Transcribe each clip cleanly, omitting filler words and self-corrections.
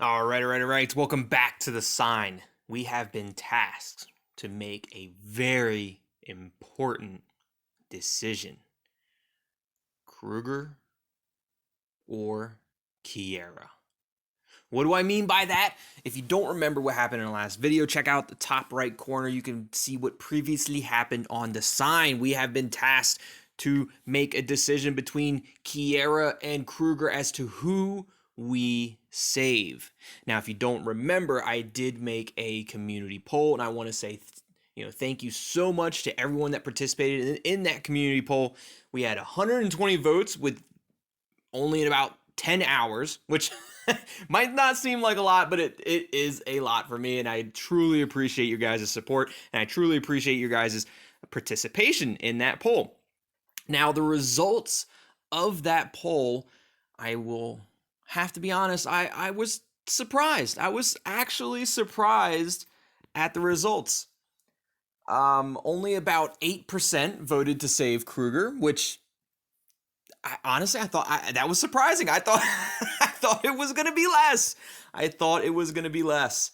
All right. Welcome back to the sign. We have been tasked to make a very important decision. Kruger or Kiera? What do I mean by that? If you don't remember what happened in the last video, check out the top right corner. You can see what previously happened on the sign. We have been tasked to make a decision between Kiera and Kruger as to who we save. Now, if you don't remember, I did make a community poll, and I want to say, thank you so much to everyone that participated in that community poll. We had 120 votes with only in about 10 hours, which might not seem like a lot, but it is a lot for me, and I truly appreciate your guys' support, and I truly appreciate your guys' participation in that poll. Now, the results of that poll, I will have to be honest, I was surprised. I was actually surprised at the results. Only about 8% voted to save Kruger, which honestly, I thought that was surprising. I thought I thought it was gonna be less.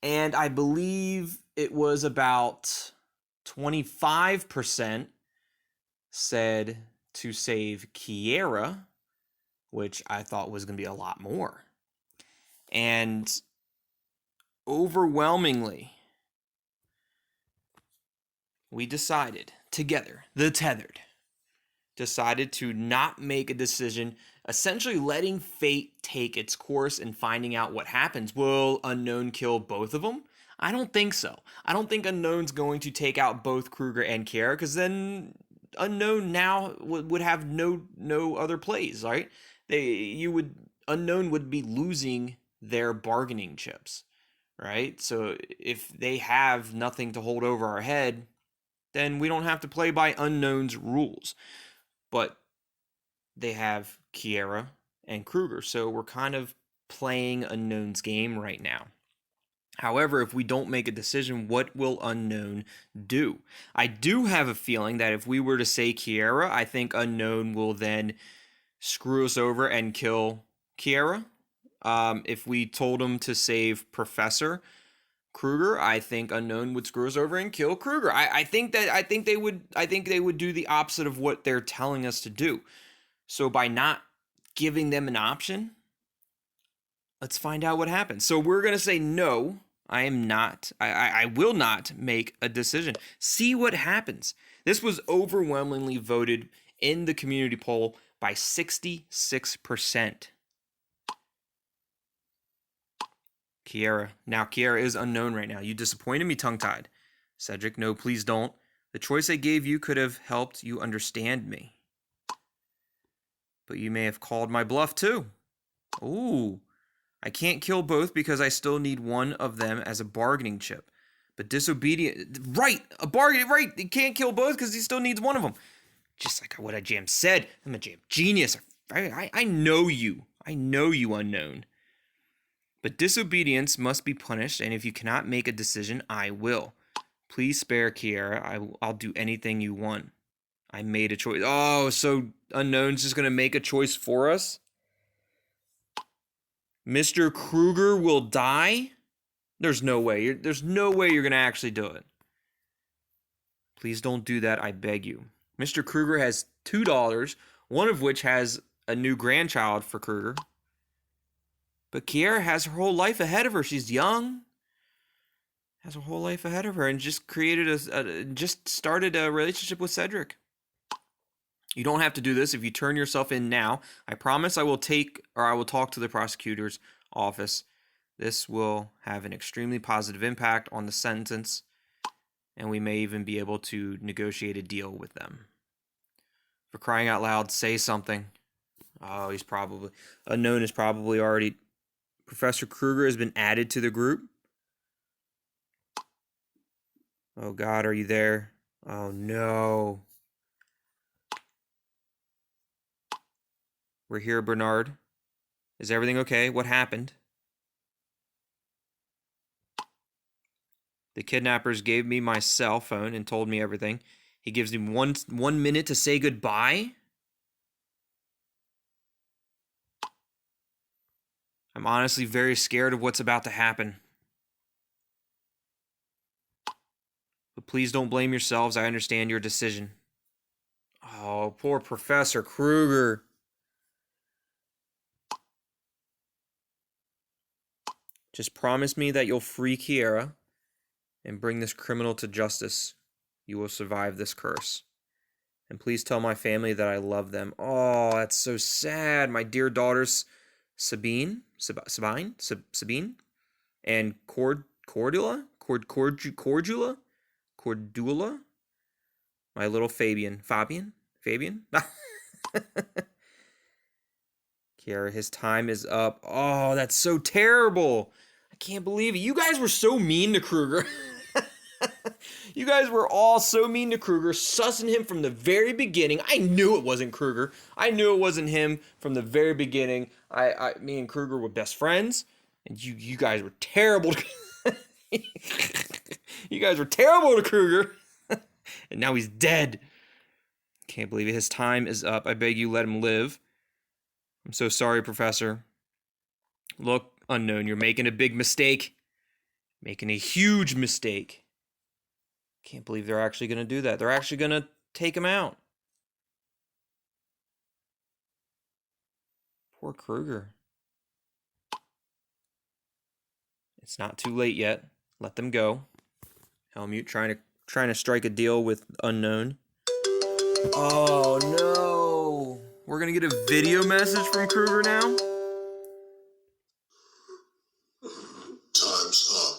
And I believe it was about 25% said to save Kiera, which I thought was gonna be a lot more. And overwhelmingly, we decided together, the tethered, decided to not make a decision, essentially letting fate take its course and finding out what happens. Will Unknown kill both of them? I don't think so. I don't think Unknown's going to take out both Kruger and Kiera, because then Unknown now would have no other plays, right? Unknown would be losing their bargaining chips, right? So if they have nothing to hold over our head, then we don't have to play by Unknown's rules. But they have Kiera and Kruger, so we're kind of playing Unknown's game right now. However, if we don't make a decision, what will Unknown do? I do have a feeling that if we were to say Kiera, I think Unknown will then screw us over and kill Kiera. If we told him to save Professor Kruger, I think Unknown would screw us over and kill Kruger. I think they would do the opposite of what they're telling us to do. So by not giving them an option, let's find out what happens. So we're gonna say no. I will not make a decision. See what happens. This was overwhelmingly voted in the community poll by 66%. Kiera. Now, Kiera is unknown right now. You disappointed me tongue-tied. Cedric, no, please don't. The choice I gave you could have helped you understand me. But you may have called my bluff, too. Ooh. I can't kill both because I still need one of them as a bargaining chip. But disobedient... Right! A bargain... Right! He can't kill both because he still needs one of them. Just like what a jam said. I'm a jam genius. I know you. I know you, Unknown. But disobedience must be punished, and if you cannot make a decision, I will. Please spare Kiera. I'll do anything you want. I made a choice. Oh, so Unknown's just going to make a choice for us? Mr. Kruger will die? There's no way. There's no way you're going to actually do it. Please don't do that, I beg you. Mr. Kruger has $2, one of which has a new grandchild for Kruger. But Kiera has her whole life ahead of her. She's young. Has her whole life ahead of her, and just started a relationship with Cedric. You don't have to do this if you turn yourself in now. I promise I will talk to the prosecutor's office. This will have an extremely positive impact on the sentence, and we may even be able to negotiate a deal with them. For crying out loud, say something. Oh, Unknown is probably already... Professor Kruger has been added to the group. Oh God, are you there? Oh no. We're here, Bernard. Is everything okay? What happened? The kidnappers gave me my cell phone and told me everything. He gives me one minute to say goodbye? I'm honestly very scared of what's about to happen. But please don't blame yourselves. I understand your decision. Oh, poor Professor Kruger. Just promise me that you'll free Kiera and bring this criminal to justice. You will survive this curse. And please tell my family that I love them. Oh, that's so sad. My dear daughters, Sabine, Sabine, and Cordula, my little Fabian. Kiara, his time is up. Oh, that's so terrible. I can't believe it. You guys were so mean to Kruger. You guys were all so mean to Kruger, sussing him from the very beginning. I knew it wasn't Kruger. I knew it wasn't him from the very beginning. Me and Kruger were best friends, and you guys were terrible. You guys were terrible to Kruger, and now he's dead. Can't believe it. His time is up. I beg you, let him live. I'm so sorry, Professor. Look, Unknown, you're making a big mistake. Making a huge mistake. Can't believe they're actually going to do that. They're actually going to take him out. Poor Kruger. It's not too late yet. Let them go. Helmut trying to strike a deal with Unknown. Oh no! We're gonna get a video message from Kruger now? Time's up.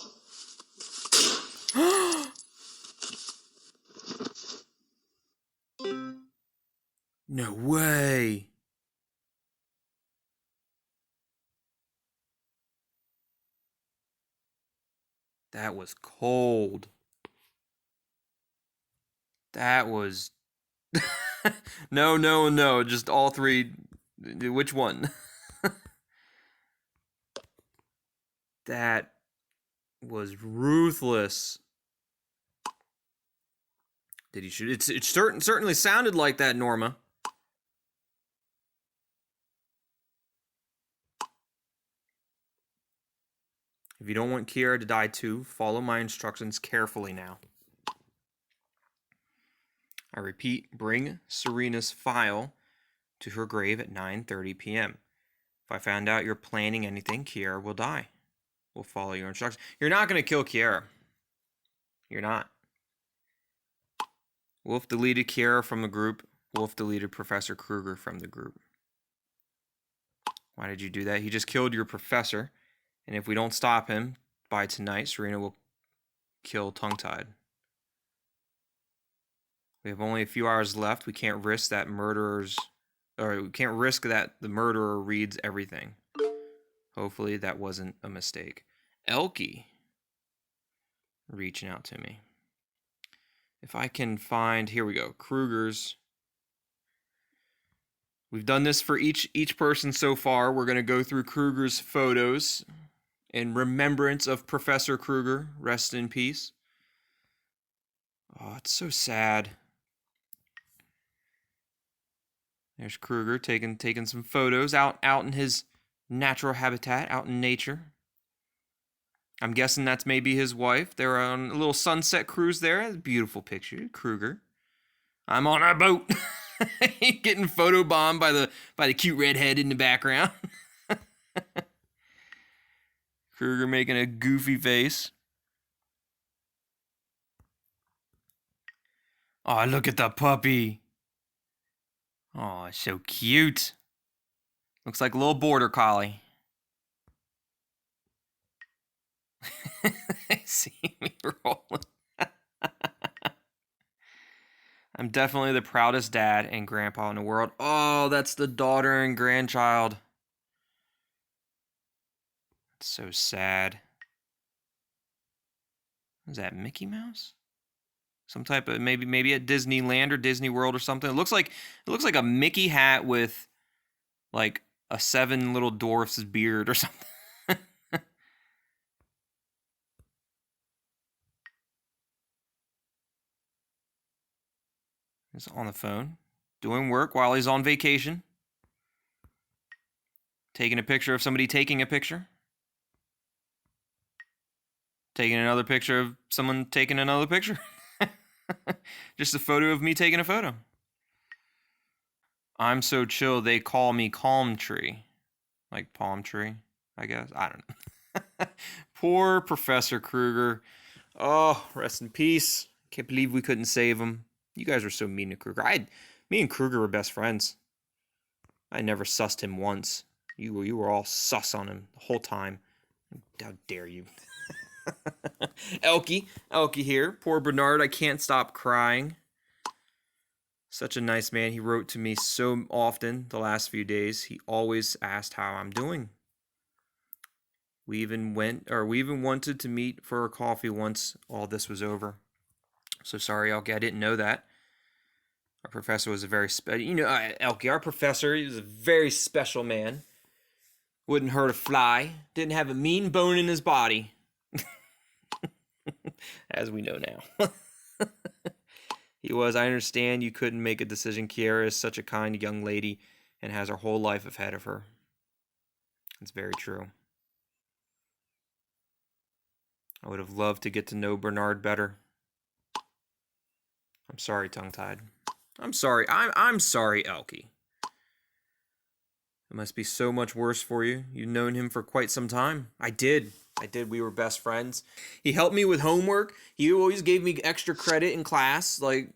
No way! That was cold. That was... No. Just all three. Which one? That was ruthless. Did he shoot? It certainly sounded like that, Norma. If you don't want Kiera to die too, follow my instructions carefully now. I repeat, bring Sarina's file to her grave at 9:30 p.m. If I find out you're planning anything, Kiera will die. We'll follow your instructions. You're not going to kill Kiera. You're not. Wolf deleted Kiera from the group. Wolf deleted Professor Kruger from the group. Why did you do that? He just killed your professor. And if we don't stop him by tonight, Sarina will kill Tongue-Tied. We have only a few hours left. We can't risk that the murderer reads everything. Hopefully that wasn't a mistake. Elkie reaching out to me. If I can find, here we go, Kruger's. We've done this for each person so far. We're going to go through Kruger's photos in remembrance of Professor Kruger. Rest in peace. Oh, it's so sad. There's Kruger taking some photos out in his natural habitat, out in nature. I'm guessing that's maybe his wife. They're on a little sunset cruise there. Beautiful picture, Kruger. I'm on a boat. Getting photobombed by the cute redhead in the background. Kruger making a goofy face. Oh, look at the puppy. Oh, it's so cute. Looks like a little border collie. See me rolling. I'm definitely the proudest dad and grandpa in the world. Oh, that's the daughter and grandchild. It's so sad. Is that Mickey Mouse? Some type of maybe at Disneyland or Disney World or something. It looks like a Mickey hat with like a 7 little dwarfs beard or something. He's on the phone, doing work while he's on vacation. Taking a picture of somebody taking a picture. Taking another picture of someone taking another picture. Just a photo of me taking a photo. I'm so chill, they call me Calm Tree. Like palm tree, I guess. I don't know. Poor Professor Kruger. Oh, rest in peace. Can't believe we couldn't save him. You guys were so mean to Kruger. Me and Kruger were best friends. I never sussed him once. You were all sus on him the whole time. How dare you? Elkie here. Poor Bernard, I can't stop crying. Such a nice man. He wrote to me so often the last few days. He always asked how I'm doing. We even wanted to meet for a coffee once all this was over. So sorry, Elkie, I didn't know that. Our professor was a very Elkie, our professor, he was a very special man. Wouldn't hurt a fly. Didn't have a mean bone in his body. As we know now. He was. I understand you couldn't make a decision. Kiara is such a kind young lady and has her whole life ahead of her. It's very true. I would have loved to get to know Bernard better. I'm sorry, tongue-tied. I'm sorry. I'm sorry, Elkie. It must be so much worse for you. You've known him for quite some time. I did. We were best friends. He helped me with homework. He always gave me extra credit in class. Like,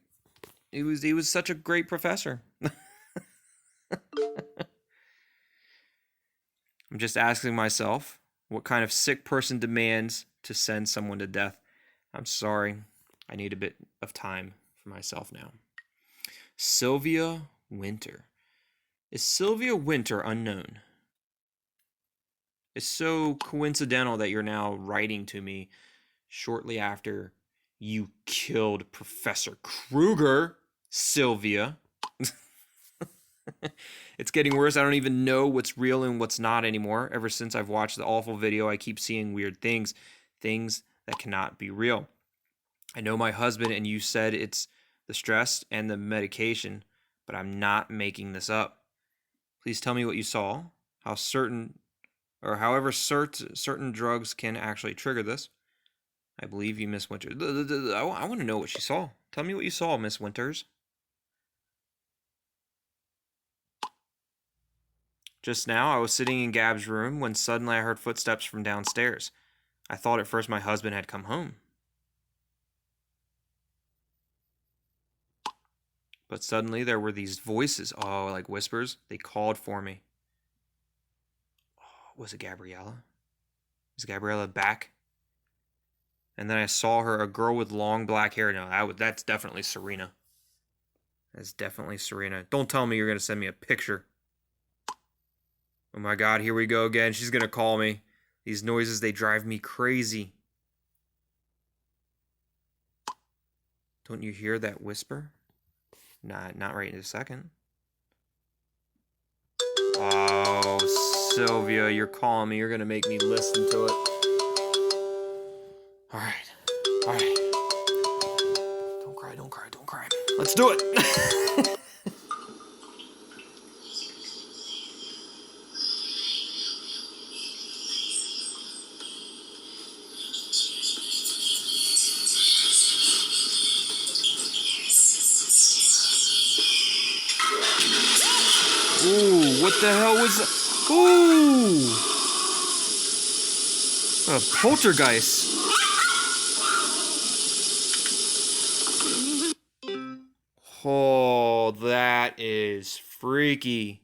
he was such a great professor. I'm just asking myself, what kind of sick person demands to send someone to death? I'm sorry. I need a bit of time for myself now. Sylvia Winter. Is Sylvia Winter unknown? It's so coincidental that you're now writing to me shortly after you killed Professor Kruger, Sylvia. It's getting worse. I don't even know what's real and what's not anymore. Ever since I've watched the awful video, I keep seeing weird things that cannot be real. I know my husband and you said it's the stress and the medication, but I'm not making this up. Please tell me what you saw, however certain drugs can actually trigger this. I believe you, Miss Winters. I want to know what she saw. Tell me what you saw, Miss Winters. Just now, I was sitting in Gab's room when suddenly I heard footsteps from downstairs. I thought at first my husband had come home. But suddenly there were these voices, like whispers. They called for me. Oh, was it Gabriella? Is Gabriella back? And then I saw her, a girl with long black hair. No, that's definitely Sarina. That's definitely Sarina. Don't tell me you're going to send me a picture. Oh my God, here we go again. She's going to call me. These noises, they drive me crazy. Don't you hear that whisper? Nah, not right in a second. Oh, Sylvia, you're calling me. You're going to make me listen to it. All right. Don't cry. Let's do it. Ooh, what the hell was that? Ooh! A poltergeist. Oh, that is freaky.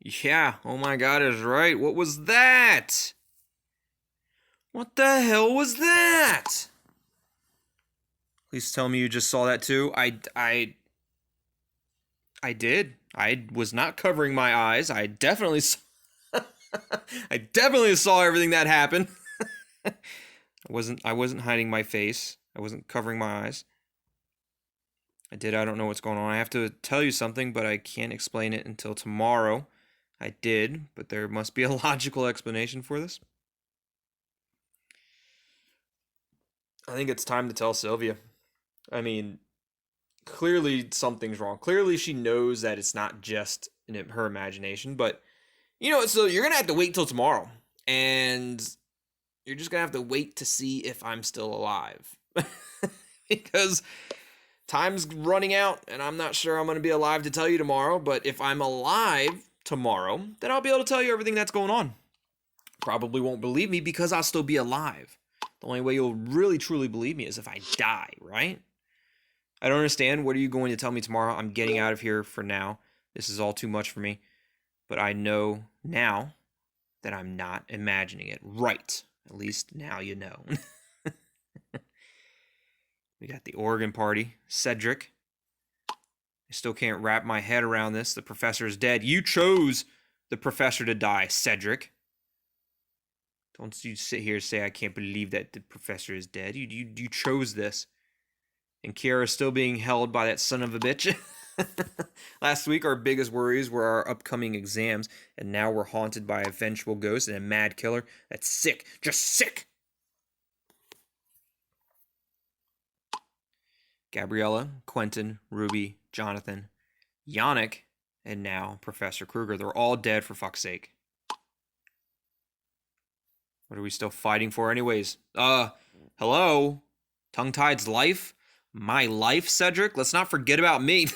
Yeah, oh my God, is right. What was that? What the hell was that? Please tell me you just saw that too. I did. I was not covering my eyes. I definitely saw everything that happened. I wasn't hiding my face. I wasn't covering my eyes. I don't know what's going on. I have to tell you something, but I can't explain it until tomorrow. I did, but there must be a logical explanation for this. I think it's time to tell Sylvia. I mean, clearly something's wrong. Clearly she knows that it's not just in her imagination. But, so you're going to have to wait till tomorrow. And you're just going to have to wait to see if I'm still alive. Because time's running out, and I'm not sure I'm going to be alive to tell you tomorrow. But if I'm alive tomorrow, then I'll be able to tell you everything that's going on. Probably won't believe me because I'll still be alive. The only way you'll really truly believe me is if I die, right? I don't understand. What are you going to tell me tomorrow? I'm getting out of here for now. This is all too much for me. But I know now that I'm not imagining it. Right. At least now you know. We got the organ party. Cedric. I still can't wrap my head around this. The professor is dead. You chose the professor to die, Cedric. Don't you sit here and say, I can't believe that the professor is dead. You chose this. And Kiara is still being held by that son of a bitch. Last week, our biggest worries were our upcoming exams. And now we're haunted by a vengeful ghost and a mad killer. That's sick. Just sick. Gabriella, Quentin, Ruby, Jonathan, Yannick, and now Professor Kruger. They're all dead for fuck's sake. What are we still fighting for anyways? Hello? Tongue-Tied's life? My life, Cedric? Let's not forget about me.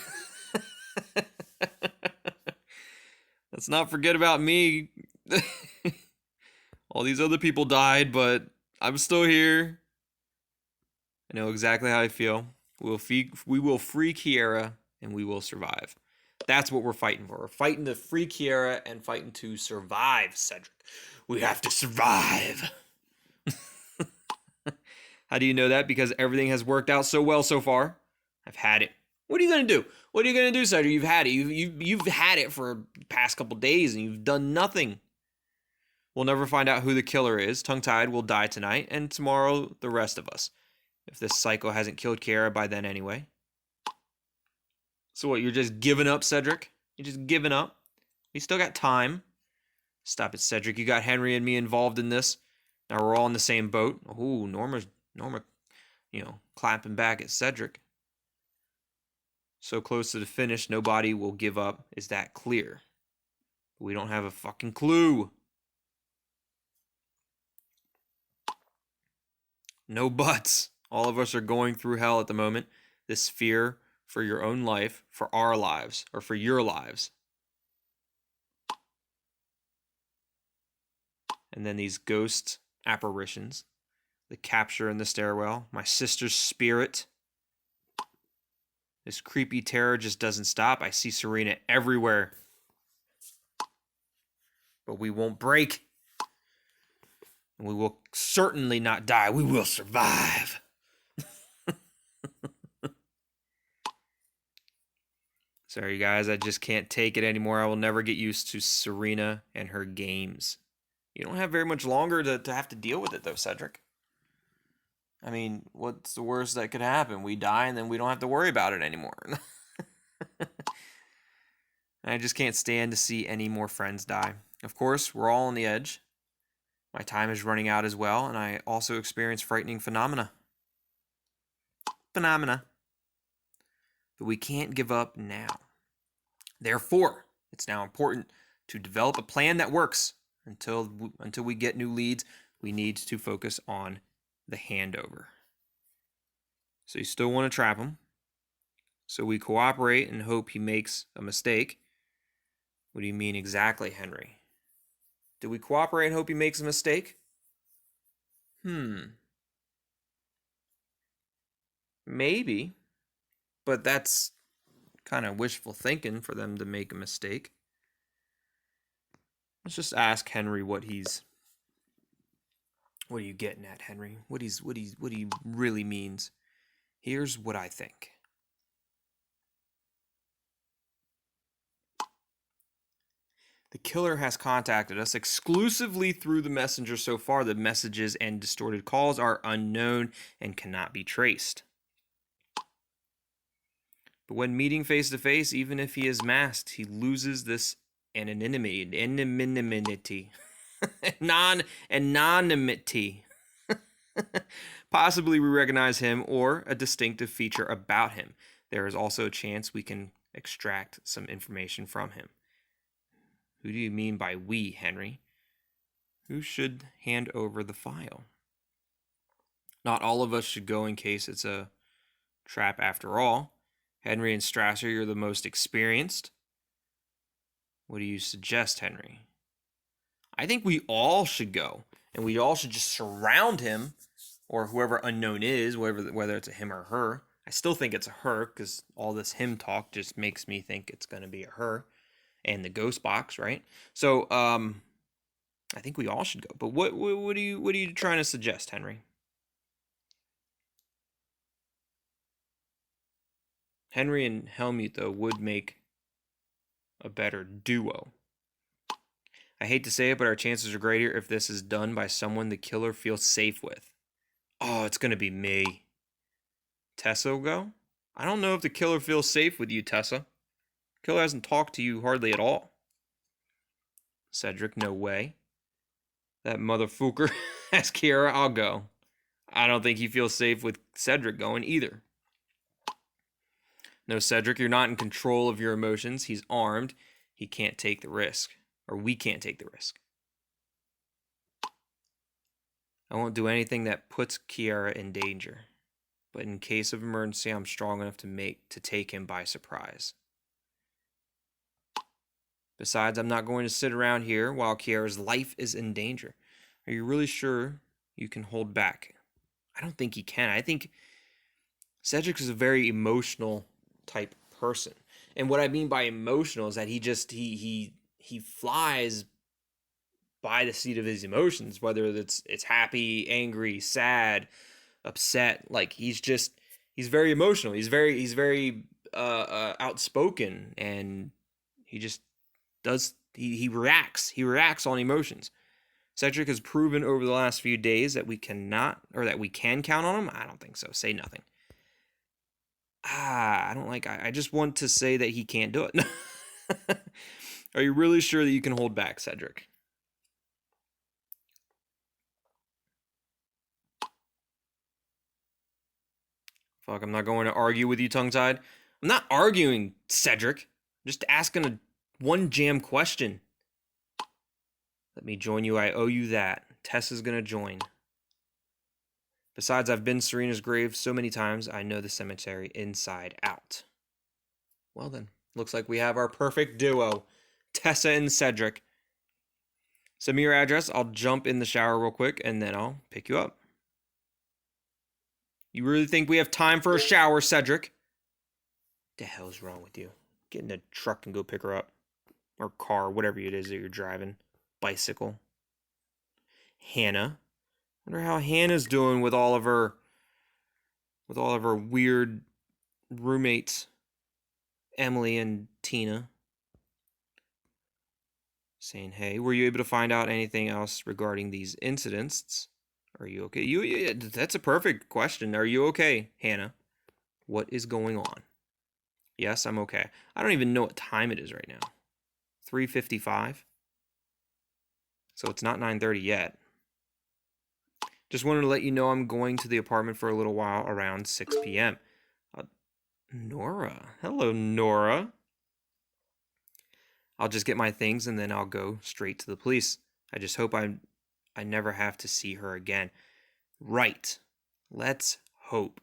Let's not forget about me. All these other people died, but I'm still here. I know exactly how I feel. We will free Kiara, and we will survive. That's what we're fighting for. We're fighting to free Kiara and fighting to survive, Cedric. We have to survive. How do you know that? Because everything has worked out so well so far. I've had it. What are you going to do? What are you going to do, Cedric? You've had it. You've had it for the past couple days, and you've done nothing. We'll never find out who the killer is. Tongue-Tied will die tonight, and tomorrow the rest of us. If this psycho hasn't killed Kiara by then anyway. So what, you're just giving up, Cedric? You're just giving up? We still got time. Stop it, Cedric. You got Henry and me involved in this. Now we're all in the same boat. Ooh, Norma, clapping back at Cedric. So close to the finish, nobody will give up. Is that clear? We don't have a fucking clue. No buts. All of us are going through hell at the moment. This fear for your own life, for our lives, or for your lives. And then these ghost apparitions. The capture in the stairwell. My sister's spirit. This creepy terror just doesn't stop. I see Sarina everywhere. But we won't break. And we will certainly not die. We will survive. Sorry, guys. I just can't take it anymore. I will never get used to Sarina and her games. You don't have very much longer to have to deal with it, though, Cedric. I mean, what's the worst that could happen? We die, and then we don't have to worry about it anymore. I just can't stand to see any more friends die. Of course, we're all on the edge. My time is running out as well, and I also experience frightening phenomena. But we can't give up now. Therefore, it's now important to develop a plan that works. Until we get new leads, we need to focus on the handover. So you still want to trap him. So we cooperate and hope he makes a mistake. What do you mean exactly, Henry? Do we cooperate and hope he makes a mistake? Maybe. But that's kind of wishful thinking for them to make a mistake. Let's just ask Henry what are you getting at, Henry? What he really means. Here's what I think. The killer has contacted us exclusively through the messenger so far. The messages and distorted calls are unknown and cannot be traced. But when meeting face to face, even if he is masked, he loses this anonymity. Anonymity. Possibly we recognize him or a distinctive feature about him. There is also a chance we can extract some information from him. Who do you mean by we, Henry? Who should hand over the file? Not all of us should go in case it's a trap after all. Henry and Strasser, you're the most experienced. What do you suggest, Henry? I think we all should go, and we all should just surround him, or whoever unknown is, whether it's a him or her. I still think it's a her, because all this him talk just makes me think it's going to be a her, and the ghost box, right? So, I think we all should go. But what are you trying to suggest, Henry? Henry and Helmut, though, would make a better duo. I hate to say it, but our chances are greater if this is done by someone the killer feels safe with. Oh, it's going to be me. Tessa will go? I don't know if the killer feels safe with you, Tessa. Killer hasn't talked to you hardly at all. Cedric, no way. That motherfucker. Ask Kiara, I'll go. I don't think he feels safe with Cedric going either. No, Cedric, you're not in control of your emotions. He's armed. He can't take the risk. Or we can't take the risk. I won't do anything that puts Kiara in danger. But in case of emergency, I'm strong enough to take him by surprise. Besides, I'm not going to sit around here while Kiara's life is in danger. Are you really sure you can hold back? I don't think he can. I think Cedric is a very emotional type person. And what I mean by emotional is that he flies by the seat of his emotions, whether it's happy, angry, sad, upset. Like he's very emotional. He's very outspoken, and he just does he reacts on emotions. Cedric has proven over the last few days that we can count on him. I don't think so. Say nothing. I just want to say that he can't do it. Are you really sure that you can hold back, Cedric? Fuck, I'm not going to argue with you, tongue-tied. I'm not arguing, Cedric. I'm just asking one jam question. Let me join you. I owe you that. Tessa's gonna join. Besides, I've been Sarina's grave so many times, I know the cemetery inside out. Well then, looks like we have our perfect duo. Tessa and Cedric. Send me your address. I'll jump in the shower real quick, and then I'll pick you up. You really think we have time for a shower, Cedric? What the hell's wrong with you? Get in a truck and go pick her up. Or car, whatever it is that you're driving. Bicycle. Hannah. Wonder how Hannah's doing with all of her weird roommates, Emily and Tina. Saying, hey, were you able to find out anything else regarding these incidents? Are you okay? That's a perfect question. Are you okay, Hannah? What is going on? Yes, I'm okay. I don't even know what time it is right now. 3:55. So it's not 9:30 yet. Just wanted to let you know I'm going to the apartment for a little while around 6 p.m. Nora. Hello, Nora. I'll just get my things and then I'll go straight to the police. I just hope I never have to see her again. Right. Let's hope.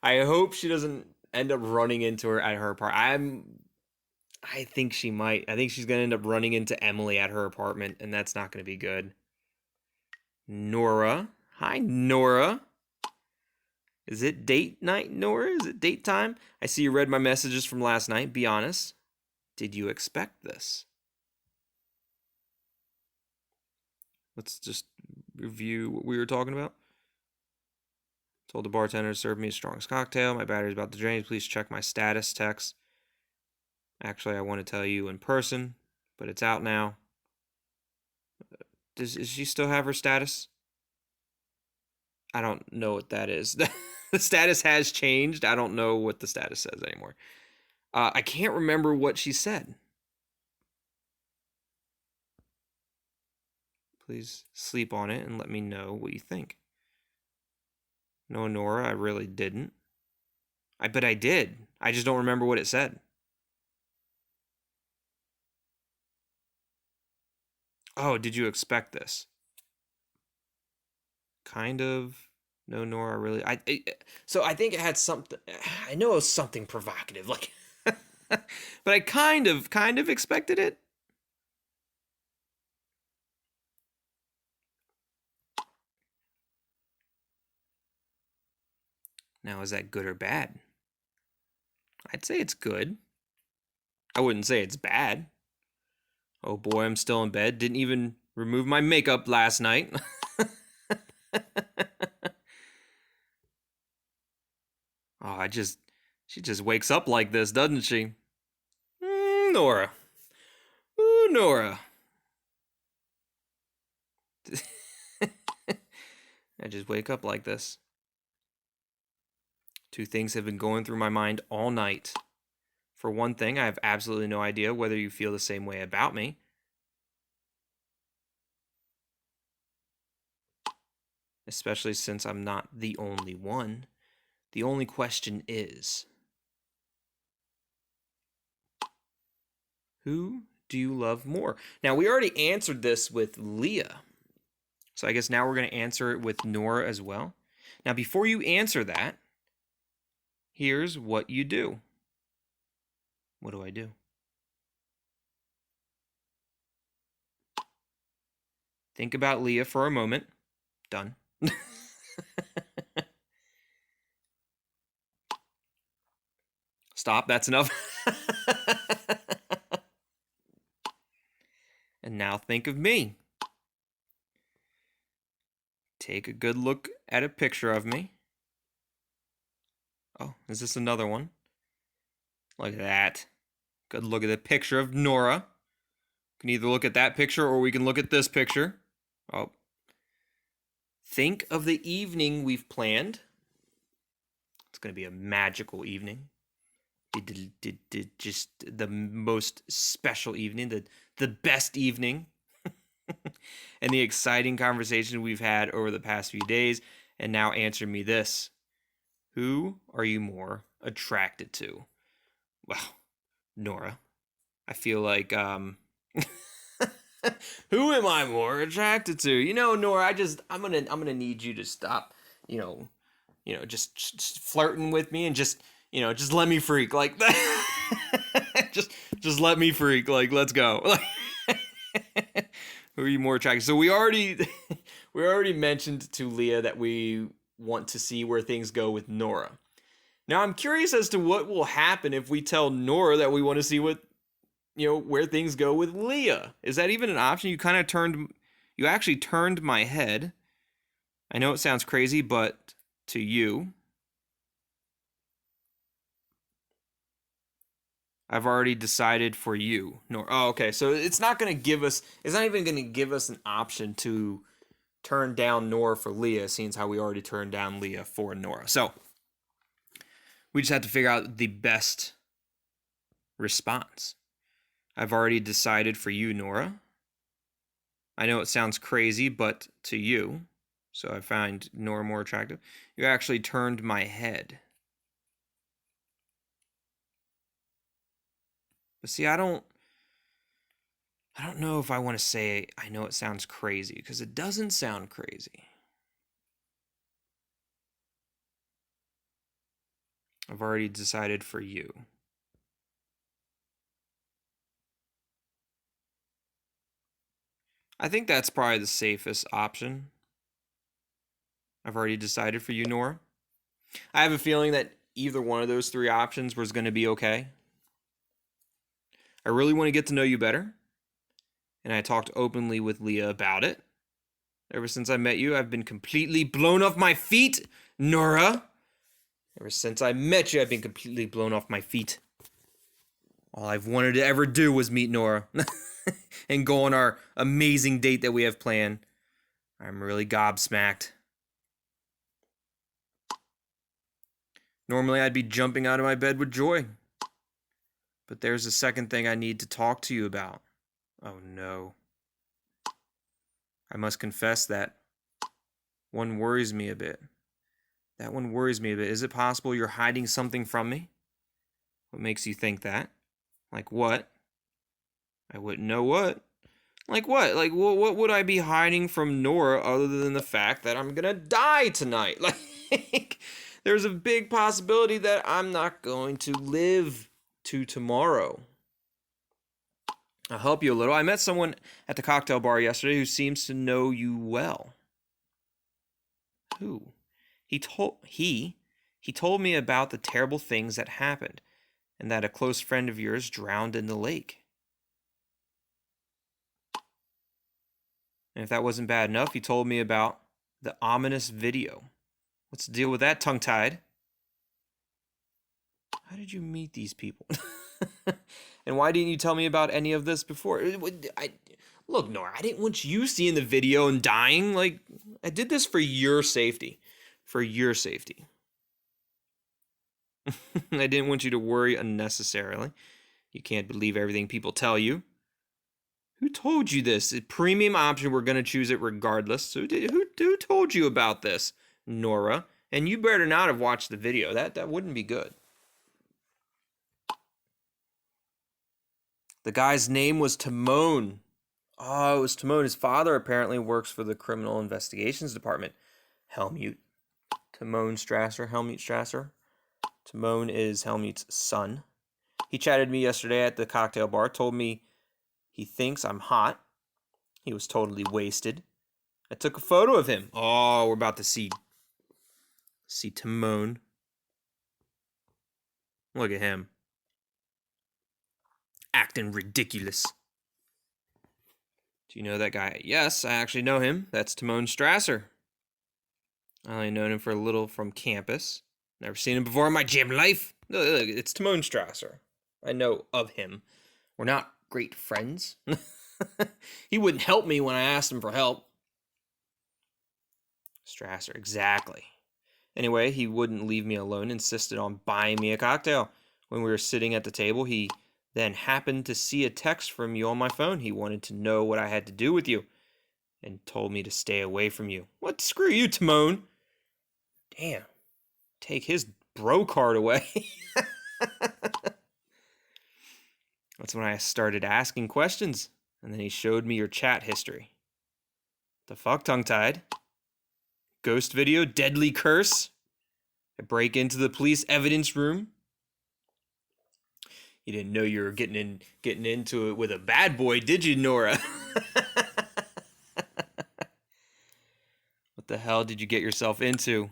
I hope she doesn't end up running into her at her apartment. I think she might. I think she's going to end up running into Emily at her apartment, and that's not going to be good. Nora. Hi, Nora. Is it date night, Nora? Is it date time? I see you read my messages from last night. Be honest. Did you expect this? Let's just review what we were talking about. Told the bartender to serve me a strongest cocktail. My battery's about to drain. Please check my status text. Actually, I want to tell you in person, but it's out now. Does she still have her status? I don't know what that is. The status has changed. I don't know what the status says anymore. I can't remember what she said. Please sleep on it and let me know what you think. No, Nora, I really didn't. I bet I did. I just don't remember what it said. Oh, did you expect this? Kind of. No, Nora, really. So I think it had something. I know it was something provocative, like, but I kind of expected it. Now, is that good or bad? I'd say it's good. I wouldn't say it's bad. Oh boy, I'm still in bed. Didn't even remove my makeup last night. Oh, she just wakes up like this, doesn't she? Nora. Ooh, Nora. I just wake up like this. Two things have been going through my mind all night. For one thing, I have absolutely no idea whether you feel the same way about me. Especially since I'm not the only one. The only question is, who do you love more? Now, we already answered this with Leah. So I guess now we're going to answer it with Nora as well. Now, before you answer that, here's what you do. What do I do? Think about Leah for a moment. Done. Stop, that's enough. And now think of me. Take a good look at a picture of me. Oh, is this another one? Look at that. Good look at a picture of Nora. We can either look at that picture or we can look at this picture. Oh. Think of the evening we've planned. It's going to be a magical evening. Just the most special evening, the best evening. And the exciting conversation we've had over the past few days. And now answer me this. Who are you more attracted to? Well, Nora. I feel like who am I more attracted to? You know, Nora, I'm gonna need you to stop, just flirting with me and just let me freak like that. just let me freak, like, let's go. Who are you more attracted to? So we already mentioned to Leah that we want to see where things go with Nora. Now I'm curious as to what will happen if we tell Nora that we want to see where things go with Leah. Is that even an option? You actually turned my head. I know it sounds crazy, but to you, I've already decided for you, Nora. Oh, okay. So it's not even going to give us an option to turn down Nora for Leah, seeing how we already turned down Leah for Nora. So we just have to figure out the best response. I've already decided for you, Nora. I know it sounds crazy, but to you, so I find Nora more attractive. You actually turned my head. But see, I don't know if I want to say I know it sounds crazy, because it doesn't sound crazy. I've already decided for you. I think that's probably the safest option. I've already decided for you, Nora. I have a feeling that either one of those three options was going to be okay. I really want to get to know you better. And I talked openly with Leah about it. Ever since I met you, I've been completely blown off my feet, Nora. Ever since I met you, I've been completely blown off my feet. All I've wanted to ever do was meet Nora and go on our amazing date that we have planned. I'm really gobsmacked. Normally, I'd be jumping out of my bed with joy. But there's a second thing I need to talk to you about. Oh no. I must confess that one worries me a bit. That one worries me a bit. Is it possible you're hiding something from me? What makes you think that? Like what? I wouldn't know what. Like what? Like what would I be hiding from Nora other than the fact that I'm gonna die tonight? Like, there's a big possibility that I'm not going to live to tomorrow. I'll help you a little. I met someone at the cocktail bar yesterday who seems to know you well. Who? He told me about the terrible things that happened and that a close friend of yours drowned in the lake. And if that wasn't bad enough, he told me about the ominous video. What's the deal with that, tongue-tied? How did you meet these people? And why didn't you tell me about any of this before? Look, Nora, I didn't want you seeing the video and dying. Like, I did this for your safety. For your safety. I didn't want you to worry unnecessarily. You can't believe everything people tell you. Who told you this? A premium option, we're going to choose it regardless. So who told you about this, Nora? And you better not have watched the video. That wouldn't be good. The guy's name was Timon. Oh, it was Timon. His father apparently works for the Criminal Investigations Department. Helmut. Timon Strasser. Helmut Strasser. Timon is Helmut's son. He chatted me yesterday at the cocktail bar, told me he thinks I'm hot. He was totally wasted. I took a photo of him. Oh, we're about to see Timon. Look at him. Acting ridiculous. Do you know that guy? Yes, I actually know him. That's Timon Strasser. I only known him for a little from campus. Never seen him before in my gym life. Look, it's Timon Strasser. I know of him. We're not great friends. He wouldn't help me when I asked him for help. Strasser, exactly. Anyway, he wouldn't leave me alone, insisted on buying me a cocktail. When we were sitting at the table, he then happened to see a text from you on my phone. He wanted to know what I had to do with you and told me to stay away from you. What? Screw you, Timon. Damn. Take his bro card away. That's when I started asking questions, and then he showed me your chat history. The fuck, tongue-tied? Ghost video, deadly curse. I break into the police evidence room. You didn't know you were getting into it with a bad boy, did you, Nora? What the hell did you get yourself into?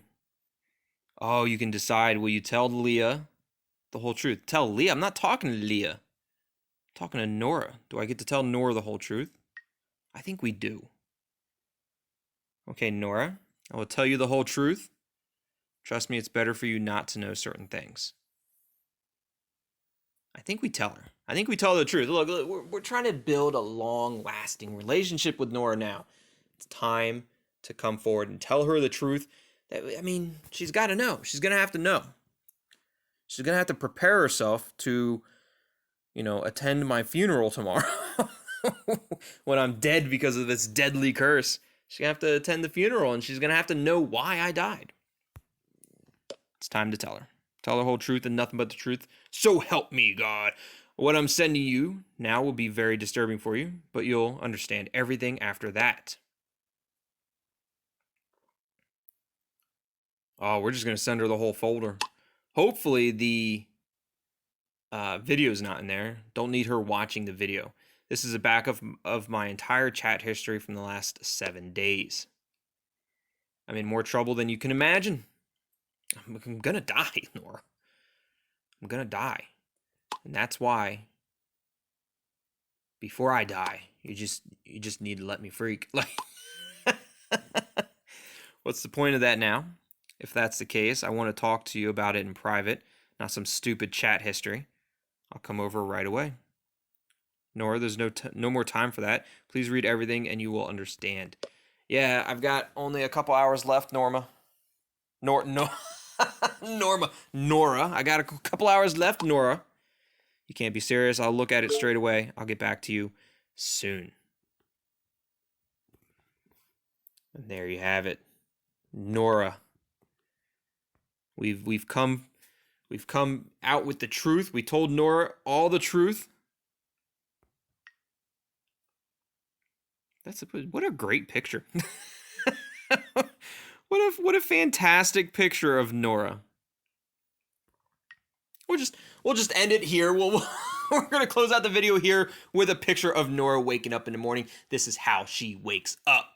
Oh, you can decide. Will you tell Leah the whole truth? Tell Leah? I'm not talking to Leah. I'm talking to Nora. Do I get to tell Nora the whole truth? I think we do. Okay, Nora, I will tell you the whole truth. Trust me, it's better for you not to know certain things. I think we tell her. I think we tell her the truth. Look, we're trying to build a long-lasting relationship with Nora now. It's time to come forward and tell her the truth. I mean, she's got to know. She's going to have to know. She's going to have to prepare herself to, attend my funeral tomorrow. When I'm dead because of this deadly curse. She's going to have to attend the funeral, and she's going to have to know why I died. It's time to tell her. Tell her the whole truth and nothing but the truth. So help me, God. What I'm sending you now will be very disturbing for you, but you'll understand everything after that. Oh, we're just going to send her the whole folder. Hopefully the video's not in there. Don't need her watching the video. This is a backup of my entire chat history from the last 7 days. I'm in more trouble than you can imagine. I'm gonna die, Nora. I'm gonna die. And that's why, before I die, you just need to let me freak. Like, what's the point of that now? If that's the case, I want to talk to you about it in private, not some stupid chat history. I'll come over right away. Nora, there's no more time for that. Please read everything and you will understand. Yeah, I've got only a couple hours left, Norma. Norma. Nora. I got a couple hours left, Nora. You can't be serious. I'll look at it straight away. I'll get back to you soon. And there you have it. Nora. We've come out with the truth. We told Nora all the truth. What a great picture. What a fantastic picture of Nora. We'll just end it here. We're gonna close out the video here with a picture of Nora waking up in the morning. This is how she wakes up.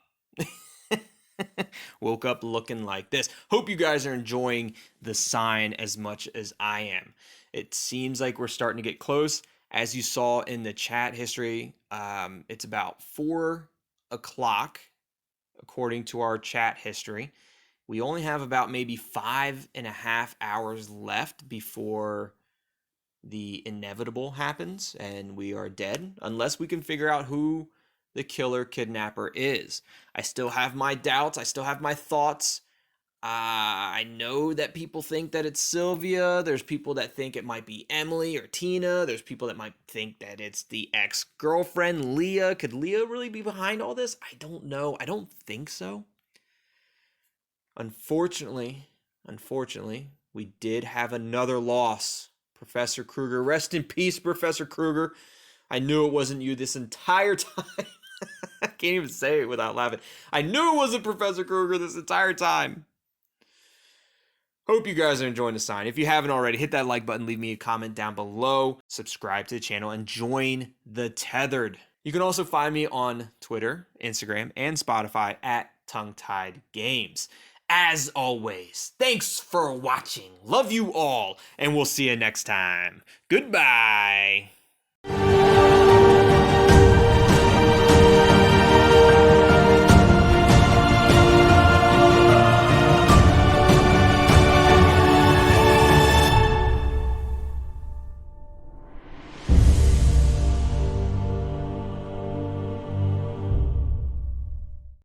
Woke up looking like this. Hope you guys are enjoying the sign as much as I am. It seems like we're starting to get close. As you saw in the chat history, it's about 4 o'clock according to our chat history. We only have about maybe 5.5 hours left before the inevitable happens and we are dead, unless we can figure out who the killer kidnapper is. I still have my doubts. I still have my thoughts. I know that people think that it's Sylvia. There's people that think it might be Emily or Tina. There's people that might think that it's the ex-girlfriend, Leah. Could Leah really be behind all this? I don't know. I don't think so. Unfortunately, we did have another loss. Professor Kruger. Rest in peace, Professor Kruger. I knew it wasn't you this entire time. I can't even say it without laughing. I knew it wasn't Professor Kruger this entire time. Hope you guys are enjoying the sign. If you haven't already, hit that like button, leave me a comment down below, subscribe to the channel, and join the Tethered. You can also find me on Twitter, Instagram, and Spotify at Tongue Tied Games. As always, thanks for watching. Love you all, and we'll see you next time. Goodbye.